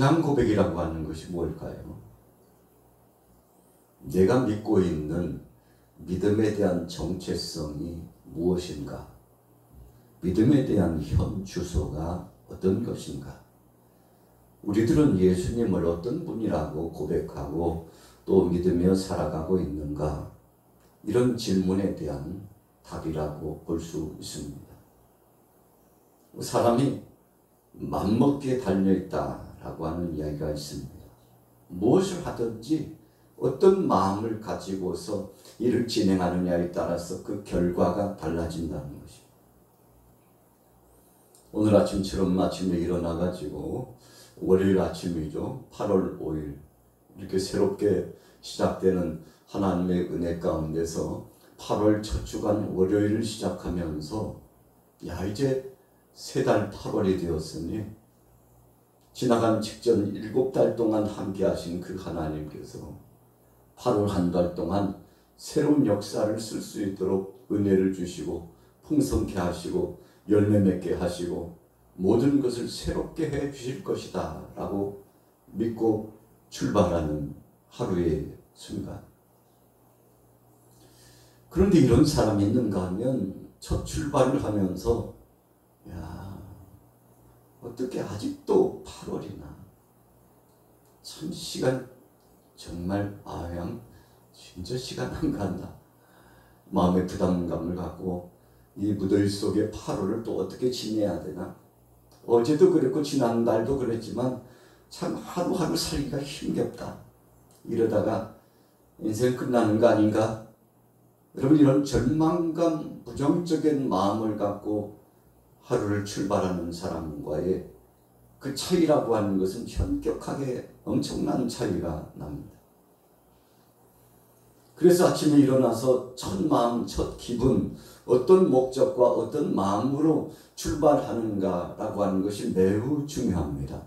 신앙 고백이라고 하는 것이 뭘까요? 내가 믿고 있는 믿음에 대한 정체성이 무엇인가? 믿음에 대한 현 주소가 어떤 것인가? 우리들은 예수님을 어떤 분이라고 고백하고 또 믿으며 살아가고 있는가? 이런 질문에 대한 답이라고 볼 수 있습니다. 사람이 맘먹기에 달려있다라고 하는 이야기가 있습니다. 무엇을 하든지 어떤 마음을 가지고서 일을 진행하느냐에 따라서 그 결과가 달라진다는 것입니다. 오늘 아침처럼 아침에 일어나가지고 월요일 아침이죠. 8월 5일 이렇게 새롭게 시작되는 하나님의 은혜 가운데서 8월 첫 주간 월요일을 시작하면서 야 이제 세 달 8월이 되었으니 지나간 직전 7달 동안 함께 하신 그 하나님께서 8월 한 달 동안 새로운 역사를 쓸 수 있도록 은혜를 주시고 풍성케 하시고 열매 맺게 하시고 모든 것을 새롭게 해 주실 것이다 라고 믿고 출발하는 하루의 순간. 그런데 이런 사람이 있는가 하면 첫 출발을 하면서 야 어떻게 아직도 8월이나 참 시간 정말 그냥 진짜 시간 안 간다. 마음의 부담감을 갖고 이 무더위 속에 8월을 또 어떻게 지내야 되나. 어제도 그랬고 지난달도 그랬지만 참 하루하루 살기가 힘겹다. 이러다가 인생 끝나는 거 아닌가? 여러분 이런 절망감, 부정적인 마음을 갖고 하루를 출발하는 사람과의 그 차이라고 하는 것은 현격하게 엄청난 차이가 납니다. 그래서 아침에 일어나서 첫 마음, 첫 기분, 어떤 목적과 어떤 마음으로 출발하는가라고 하는 것이 매우 중요합니다.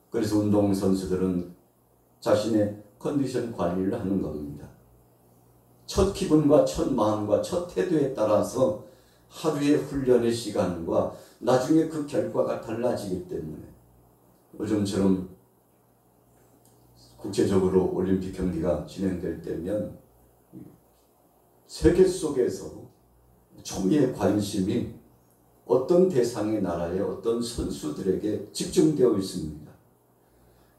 그래서 운동선수들은 자신의 컨디션 관리를 하는 겁니다. 첫 기분과 첫 마음과 첫 태도에 따라서 하루의 훈련의 시간과 나중에 그 결과가 달라지기 때문에 요즘처럼 국제적으로 올림픽 경기가 진행될 때면 세계 속에서 초미의 관심이 어떤 대상의 나라의 어떤 선수들에게 집중되어 있습니다.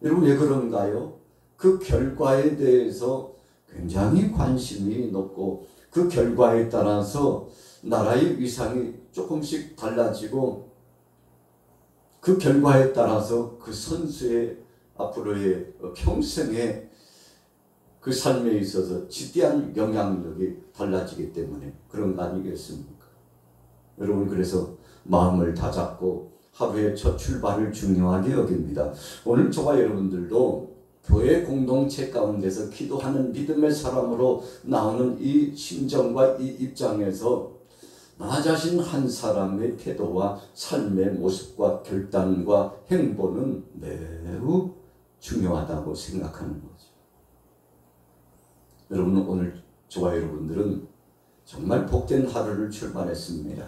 여러분 왜 그런가요? 그 결과에 대해서 굉장히 관심이 높고 그 결과에 따라서 나라의 위상이 조금씩 달라지고 그 결과에 따라서 그 선수의 앞으로의 평생의 그 삶에 있어서 지대한 영향력이 달라지기 때문에 그런 거 아니겠습니까? 여러분 그래서 마음을 다잡고 하루의 첫 출발을 중요하게 여깁니다. 오늘 저와 여러분들도 교회 공동체 가운데서 기도하는 믿음의 사람으로 나오는 이 심정과 이 입장에서 나 자신 한 사람의 태도와 삶의 모습과 결단과 행보는 매우 중요하다고 생각하는 거죠. 여러분 오늘 저와 여러분들은 정말 복된 하루를 출발했습니다.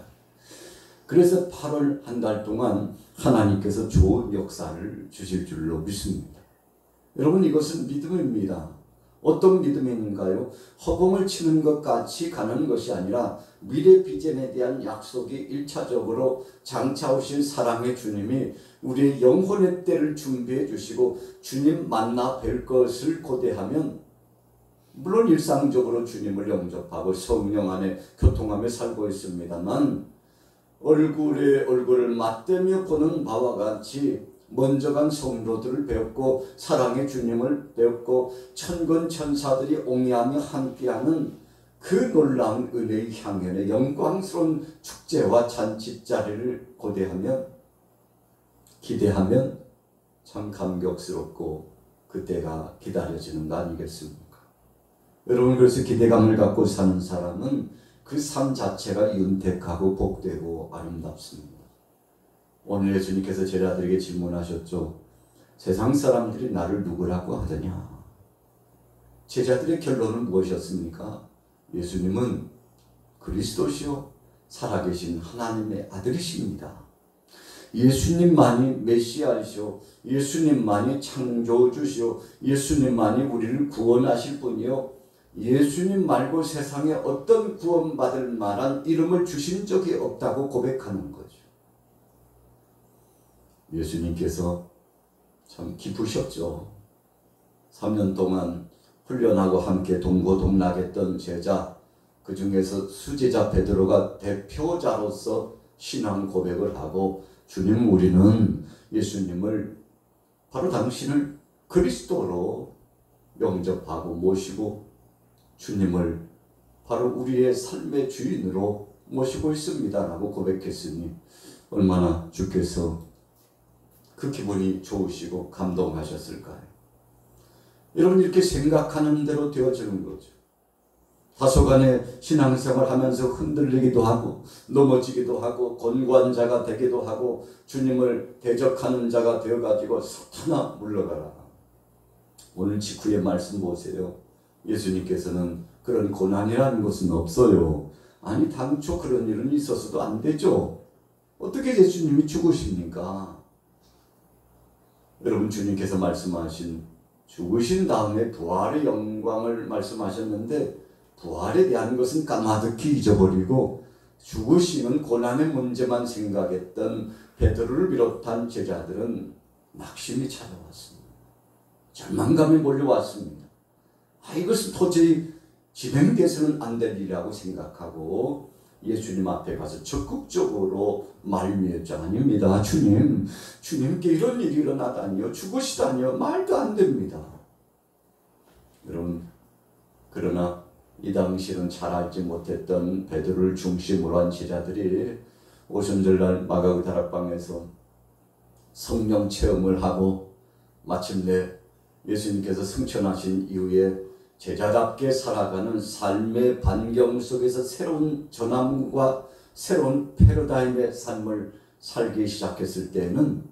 그래서 8월 한 달 동안 하나님께서 좋은 역사를 주실 줄로 믿습니다. 여러분 이것은 믿음입니다. 어떤 믿음인가요? 허공을 치는 것 같이 가는 것이 아니라 미래 비전에 대한 약속이 1차적으로 장차 오실 사랑의 주님이 우리의 영혼의 때를 준비해 주시고 주님 만나 뵐 것을 고대하면 물론 일상적으로 주님을 영접하고 성령 안에 교통하며 살고 있습니다만 얼굴에 얼굴을 맞대며 보는 바와 같이 먼저 간 성도들을 배웠고 사랑의 주님을 배웠고 천군 천사들이 옹이하며 함께하는 그 놀라운 은혜의 향연의 영광스러운 축제와 잔치자리를 고대하며 기대하면 참 감격스럽고 그때가 기다려지는 거 아니겠습니까? 여러분 그래서 기대감을 갖고 사는 사람은 그 삶 자체가 윤택하고 복되고 아름답습니다. 오늘 예수님께서 제자들에게 질문하셨죠. 세상 사람들이 나를 누구라고 하더냐. 제자들의 결론은 무엇이었습니까? 예수님은 그리스도시요 살아계신 하나님의 아들이십니다. 예수님만이 메시아이시오. 예수님만이 창조주시오. 예수님만이 우리를 구원하실 분이요. 예수님 말고 세상에 어떤 구원받을 만한 이름을 주신 적이 없다고 고백하는 거죠. 예수님께서 참 기쁘셨죠. 3년 동안 훈련하고 함께 동고동락했던 제자, 그 중에서 수제자 베드로가 대표자로서 신앙 고백을 하고, 주님, 우리는 예수님을 바로 당신을 그리스도로 영접하고 모시고 주님을 바로 우리의 삶의 주인으로 모시고 있습니다 라고 고백했으니 얼마나 주께서 그 기분이 좋으시고 감동하셨을까요? 여러분, 이렇게 생각하는 대로 되어지는 거죠. 다소간에 신앙생활 하면서 흔들리기도 하고 넘어지기도 하고 권고한 자가 되기도 하고 주님을 대적하는 자가 되어가지고 사탄아 물러가라. 오늘 직후의 말씀 보세요. 예수님께서는 그런 고난이라는 것은 없어요. 아니, 당초 그런 일은 있어서도 안 되죠. 어떻게 예수님이 죽으십니까? 여러분, 주님께서 말씀하신 죽으신 다음에 부활의 영광을 말씀하셨는데, 부활에 대한 것은 까마득히 잊어버리고 죽으시는 고난의 문제만 생각했던 베드로를 비롯한 제자들은 낙심이 찾아왔습니다. 절망감이 몰려왔습니다. 이것은 도저히 진행돼서는 안 될 일이라고 생각하고 예수님 앞에 가서 적극적으로 말미했죠. 아닙니다. 주님께 이런 일이 일어나다니요. 죽으시다니요. 말도 안 됩니다. 여러분, 그러나 이 당시는 잘 알지 못했던 베드로를 중심으로 한 제자들이 오순절날 마가의 다락방에서 성령 체험을 하고 마침내 예수님께서 승천하신 이후에 제자답게 살아가는 삶의 반경 속에서 새로운 전함과 새로운 패러다임의 삶을 살기 시작했을 때에는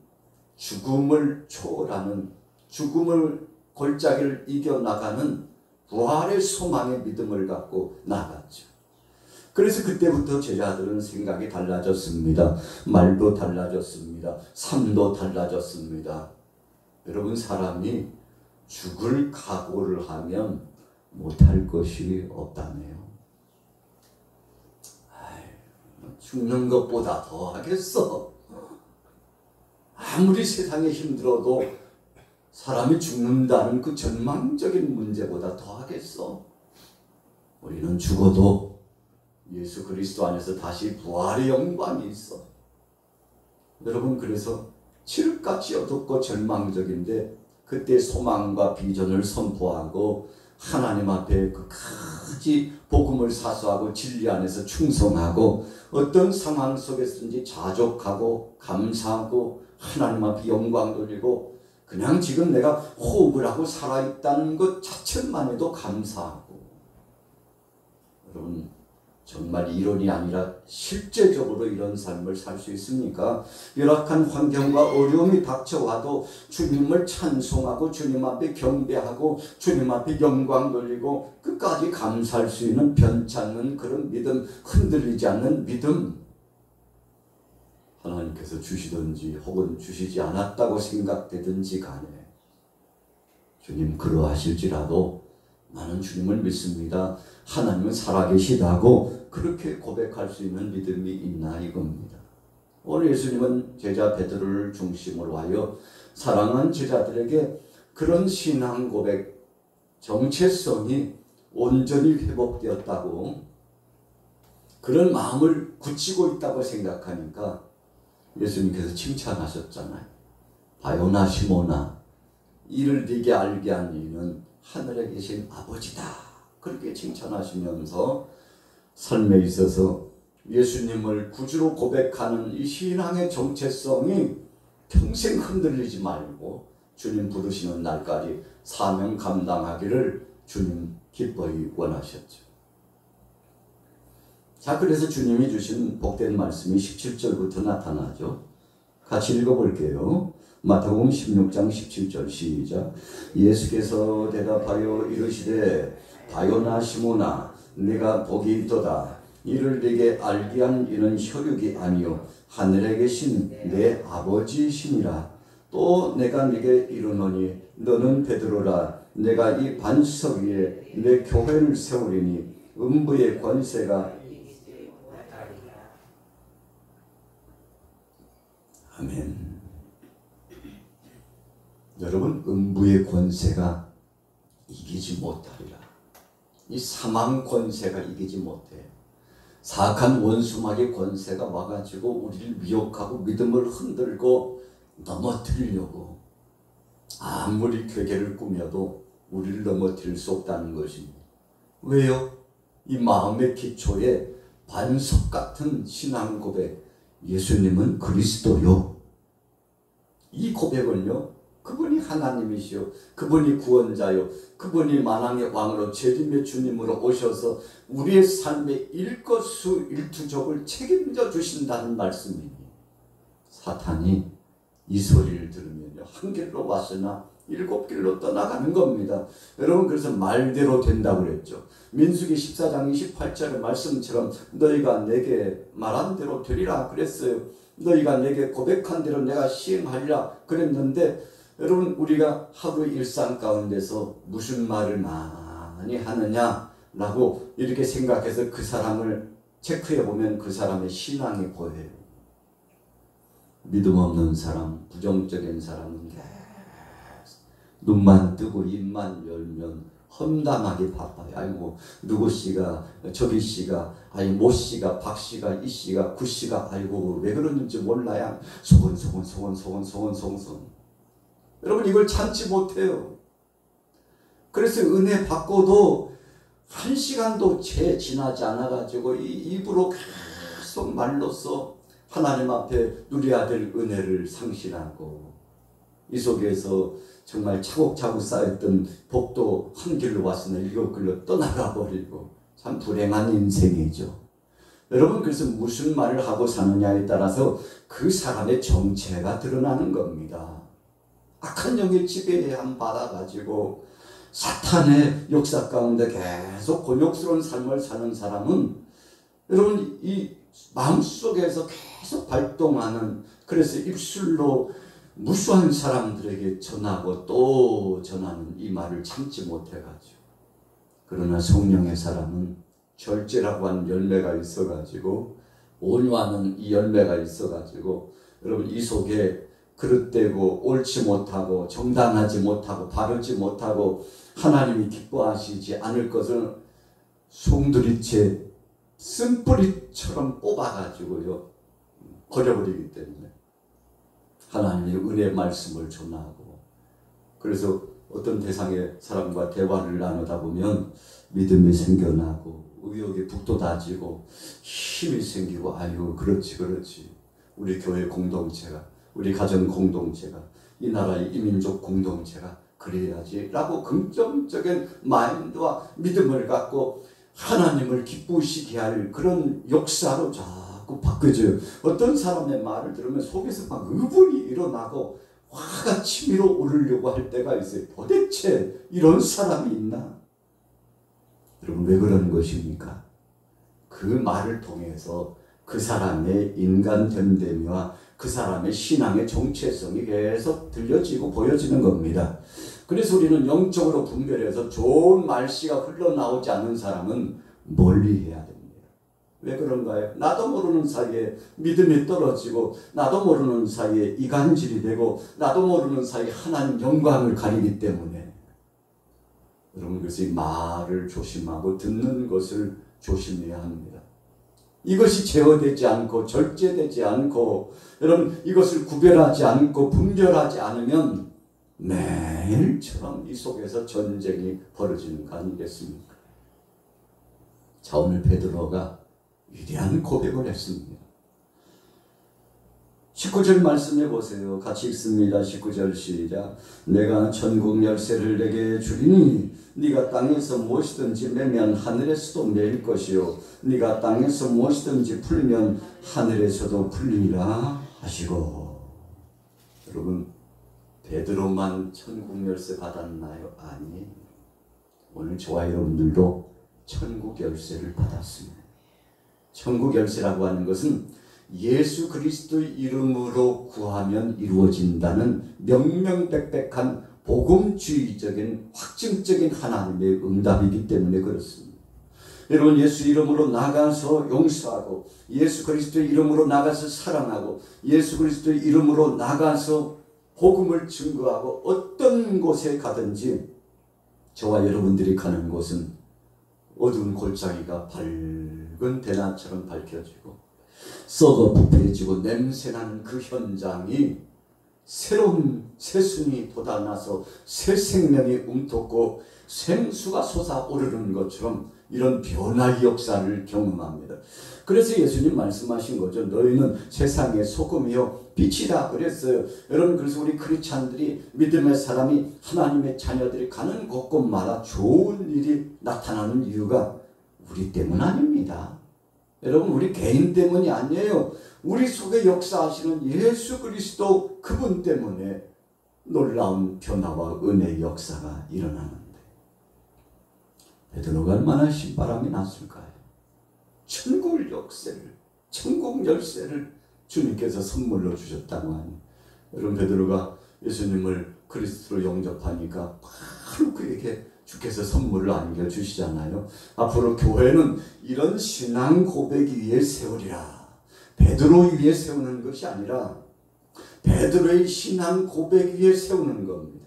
죽음을 초월하는, 죽음을 골짜기를 이겨나가는 부활의 소망의 믿음을 갖고 나갔죠. 그래서 그때부터 제자들은 생각이 달라졌습니다. 말도 달라졌습니다. 삶도 달라졌습니다. 여러분, 사람이 죽을 각오를 하면 못할 것이 없다네요. 죽는 것보다 더 하겠어. 아무리 세상에 힘들어도 사람이 죽는다는 그 전망적인 문제보다 더 하겠어. 우리는 죽어도 예수 그리스도 안에서 다시 부활의 영광이 있어. 여러분, 그래서 칠흑같이 어둡고 절망적인데 그때 소망과 비전을 선포하고 하나님 앞에 끝까지 복음을 사수하고 진리 안에서 충성하고 어떤 상황 속에서든지 자족하고 감사하고 하나님 앞에 영광 돌리고 그냥 지금 내가 호흡을 하고 살아있다는 것 자체만 해도 감사하고. 여러분, 정말 이론이 아니라 실제적으로 이런 삶을 살 수 있습니까? 열악한 환경과 어려움이 닥쳐와도 주님을 찬송하고 주님 앞에 경배하고 주님 앞에 영광 돌리고 끝까지 감사할 수 있는 변치 않는 그런 믿음, 흔들리지 않는 믿음. 하나님께서 주시든지 혹은 주시지 않았다고 생각되든지 간에 주님 그러하실지라도 나는 주님을 믿습니다. 하나님은 살아계시다고 그렇게 고백할 수 있는 믿음이 있나 이겁니다. 오늘 예수님은 제자 베드로를 중심으로 하여 사랑한 제자들에게 그런 신앙 고백, 정체성이 온전히 회복되었다고, 그런 마음을 굳히고 있다고 생각하니까 예수님께서 칭찬하셨잖아요. 바요나 시모나, 이를 네게 알게 한 이는 하늘에 계신 아버지다. 그렇게 칭찬하시면서 삶에 있어서 예수님을 구주로 고백하는 이 신앙의 정체성이 평생 흔들리지 말고 주님 부르시는 날까지 사명 감당하기를 주님 기뻐히 원하셨죠. 자, 그래서 주님이 주신 복된 말씀이 17절부터 나타나죠. 같이 읽어볼게요. 마태복음 16장 17절 시작. 예수께서 대답하여 이르시되 바요나 시모나, 네가 복이 있도다. 이를 네게 알게 한 이는 혈육이 아니요 하늘에 계신 내 아버지시니라. 또 내가 네게 이르노니 너는 베드로라. 내가 이 반석 위에 내 교회를 세우리니 음부의 권세가 아멘. 여러분, 음부의 권세가 이기지 못하리라. 이 사망 권세가 이기지 못해. 사악한 원수막의 권세가 와가지고 우리를 미혹하고 믿음을 흔들고 넘어뜨리려고 아무리 괴계를 꾸며도 우리를 넘어뜨릴 수 없다는 것입니다. 왜요? 이 마음의 기초에 반석 같은 신앙 고백, 예수님은 그리스도요. 이 고백은요, 그분이 하나님이시요, 그분이 구원자요, 그분이 만왕의 왕으로 재림의 주님으로 오셔서 우리의 삶의 일거수일투족을 책임져 주신다는 말씀이니, 사탄이 이 소리를 들으면요, 한 길로 왔으나 일곱 길로 떠나가는 겁니다. 여러분, 그래서 말대로 된다고 그랬죠. 민수기 14장 28절의 말씀처럼 너희가 내게 말한 대로 되리라 그랬어요. 너희가 내게 고백한 대로 내가 시행하리라 그랬는데, 여러분, 우리가 하루 일상 가운데서 무슨 말을 많이 하느냐라고 이렇게 생각해서 그 사람을 체크해 보면 그 사람의 신앙이 보여요. 믿음 없는 사람, 부정적인 사람은 눈만 뜨고 입만 열면 험담하기 바빠요. 아이고, 누구 씨가, 저기 씨가, 아니 모 씨가, 박 씨가, 이 씨가, 구 씨가, 아이고 왜 그러는지 몰라야 소곤소곤. 여러분, 이걸 참지 못해요. 그래서 은혜 받고도 한 시간도 채 지나지 않아가지고 이 입으로 계속 말로써 하나님 앞에 누려야 될 은혜를 상실하고, 이 속에서 정말 차곡차곡 쌓였던 복도 한 길로 왔으나 일곱 길로 떠나가 버리고, 참 불행한 인생이죠. 여러분, 그래서 무슨 말을 하고 사느냐에 따라서 그 사람의 정체가 드러나는 겁니다. 악한 영의 지배함 받아가지고 사탄의 역사 가운데 계속 곤욕스러운 삶을 사는 사람은, 여러분, 이 마음속에서 계속 발동하는, 그래서 입술로 무수한 사람들에게 전하고 또 전하는 이 말을 참지 못해가지고, 그러나 성령의 사람은 절제라고 하는 열매가 있어가지고, 온유하는 이 열매가 있어가지고, 여러분, 이 속에 그릇되고 옳지 못하고 정당하지 못하고 바르지 못하고 하나님이 기뻐하시지 않을 것을 송두리째 쓴뿌리처럼 뽑아가지고요 버려버리기 때문에 하나님의 은혜의 말씀을 전하고, 그래서 어떤 대상의 사람과 대화를 나누다 보면 믿음이 생겨나고 의욕이 북돋아지고 힘이 생기고, 아유 그렇지 우리 교회 공동체가, 우리 가정 공동체가, 이 나라의 이민족 공동체가 그래야지 라고 긍정적인 마인드와 믿음을 갖고 하나님을 기쁘시게 할 그런 역사로 자꾸 바뀌어져요. 어떤 사람의 말을 들으면 속에서 막 의분이 일어나고 화가 치밀어 오르려고 할 때가 있어요. 도대체 이런 사람이 있나? 여러분, 왜 그러는 것입니까? 그 말을 통해서 그 사람의 인간 됨됨이와 그 사람의 신앙의 정체성이 계속 들려지고 보여지는 겁니다. 그래서 우리는 영적으로 분별해서 좋은 말씨가 흘러나오지 않는 사람은 멀리해야 됩니다. 왜 그런가요? 나도 모르는 사이에 믿음이 떨어지고, 나도 모르는 사이에 이간질이 되고, 나도 모르는 사이에 하나님 영광을 가리기 때문에. 여러분, 그래서 이 말을 조심하고 듣는 것을 조심해야 합니다. 이것이 제어되지 않고 절제되지 않고, 여러분, 이것을 구별하지 않고 분별하지 않으면 매일처럼 이 속에서 전쟁이 벌어지는 거 아니겠습니까? 자, 오늘 베드로가 위대한 고백을 했습니다. 19절 말씀해 보세요. 같이 읽습니다. 19절 시작. 내가 천국 열쇠를 내게 주리니 네가 땅에서 무엇이든지 매면 하늘에서도 매일 것이요 네가 땅에서 무엇이든지 풀면 하늘에서도 풀리라 하시고. 여러분, 베드로만 천국 열쇠 받았나요? 아니, 오늘 저와 여러분들도 천국 열쇠를 받았습니다. 천국 열쇠라고 하는 것은 예수 그리스도의 이름으로 구하면 이루어진다는 명명백백한 복음주의적인 확증적인 하나님의 응답이기 때문에 그렇습니다. 여러분, 예수 이름으로 나가서 용서하고, 예수 그리스도의 이름으로 나가서 사랑하고, 예수 그리스도의 이름으로 나가서 복음을 증거하고, 어떤 곳에 가든지 저와 여러분들이 가는 곳은 어두운 골짜기가 밝은 대낮처럼 밝혀지고, 썩어 부패해지고 냄새나는 그 현장이 새로운 새순이 돋아나서 새 생명이 움돋고 생수가 솟아오르는 것처럼 이런 변화의 역사를 경험합니다. 그래서 예수님 말씀하신 거죠. 너희는 세상의 소금이요 빛이다 그랬어요. 여러분, 그래서 우리 크리스찬들이, 믿음의 사람이, 하나님의 자녀들이 가는 곳곳마다 좋은 일이 나타나는 이유가 우리 때문 아닙니다. 여러분, 우리 개인 때문이 아니에요. 우리 속에 역사하시는 예수 그리스도 그분 때문에 놀라운 변화와 은혜의 역사가 일어나는데, 베드로가 얼마나 신바람이 났을까요? 천국 열쇠를 주님께서 선물로 주셨다고 하니, 여러분, 베드로가 예수님을 그리스도로 영접하니까 바로 그에게 주께서 선물을 안겨주시잖아요. 앞으로 교회는 이런 신앙 고백 위에 세우리라. 베드로 위에 세우는 것이 아니라 베드로의 신앙 고백 위에 세우는 겁니다.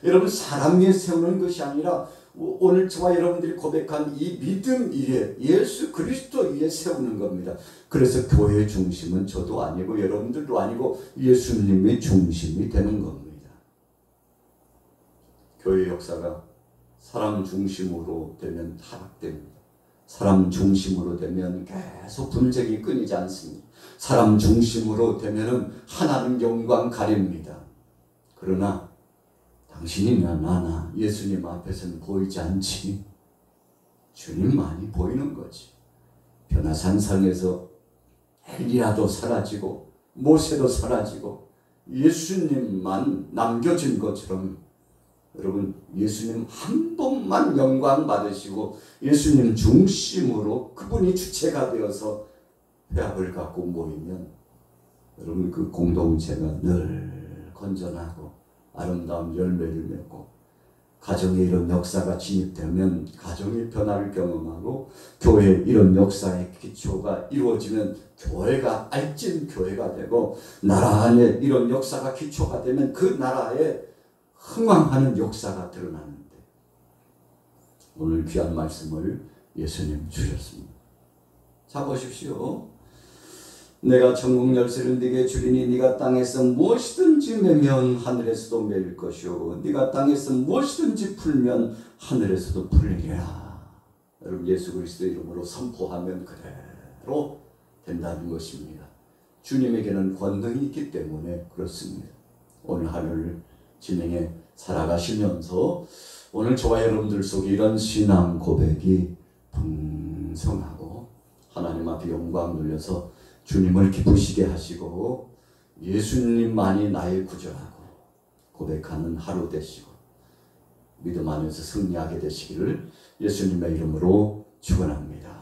여러분, 사람 위에 세우는 것이 아니라 오늘 저와 여러분들이 고백한 이 믿음 위에, 예수 그리스도 위에 세우는 겁니다. 그래서 교회의 중심은 저도 아니고 여러분들도 아니고 예수님의 중심이 되는 겁니다. 교회 역사가 사람 중심으로 되면 타락됩니다. 사람 중심으로 되면 계속 분쟁이 끊이지 않습니다. 사람 중심으로 되면 하나님 영광 가립니다. 그러나 당신이나 나나 예수님 앞에서는 보이지 않지. 주님만이 보이는 거지. 변화산상에서 엘리야도 사라지고 모세도 사라지고 예수님만 남겨진 것처럼, 여러분, 예수님 한 분만 영광 받으시고 예수님 중심으로 그분이 주체가 되어서 회합을 갖고 모이면, 여러분, 그 공동체가 늘 건전하고 아름다운 열매를 맺고, 가정에 이런 역사가 진입되면 가정의 변화를 경험하고, 교회에 이런 역사의 기초가 이루어지면 교회가 알찐 교회가 되고, 나라 안에 이런 역사가 기초가 되면 그 나라에 흥왕하는 역사가 드러나는데, 오늘 귀한 말씀을 예수님 주셨습니다. 자, 보십시오. 내가 천국 열쇠를 네게 주리니 네가 땅에서 무엇이든지 매면 하늘에서도 매일 것이요 네가 땅에서 무엇이든지 풀면 하늘에서도 풀리리라. 여러분, 예수 그리스도 이름으로 선포하면 그대로 된다는 것입니다. 주님에게는 권능이 있기 때문에 그렇습니다. 오늘 하루를 진행해 살아가시면서 오늘 저와 여러분들 속에 이런 신앙 고백이 풍성하고 하나님 앞에 영광 돌려서 주님을 기쁘시게 하시고 예수님만이 나의 구주라고 고백하는 하루 되시고 믿음 안에서 승리하게 되시기를 예수님의 이름으로 축원합니다.